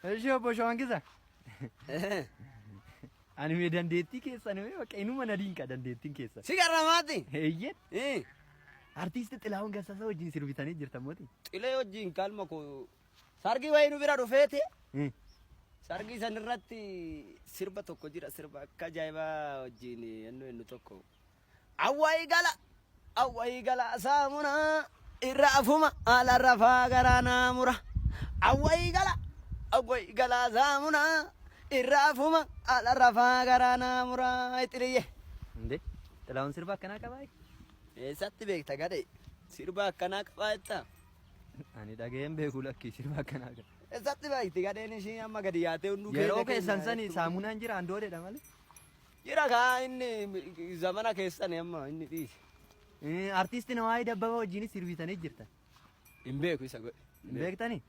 Eessi obbo Shawangisa. Ani mee dandeettii keessan bakka inuma na dinqa dandeettiin keessan. Si garramaati. Eeyyeen. Artiist Xilahuun Gassasoo wajjin sirbitanii jirtan mooti. Xilee wajjin kalma koo sargi wayii nu bira dhufeete. Sargi sanirratti sirba tokko jira sirba akka ajaa'ibaa wajjin ennu tokko. Awwaayi gala saamuna irra afuma ala rafaa garaanaa mura. Awwaayi gala saamuna irra afuma ala rafaa garaanaa mura. Xiliyye. Inde Xilahuun sirba akkanaa qabaa? Eessatti beekta gadee sirba akkanaa qabaa jetta. Ani dhageen beeku lakkii sirba akkanaa qaba. Eessatti beekti gadeen ishii amma gadi yaatee hunduu yeroo keessan sani saamunaan jira andoodedha malee. Jira kaa inni zamana keessan amma inni dhiise. Artiistiin Hawaayii Dabbabaa wajjin sirbitanii jirtan. Hin beeku isa godhe. Hin beektanii?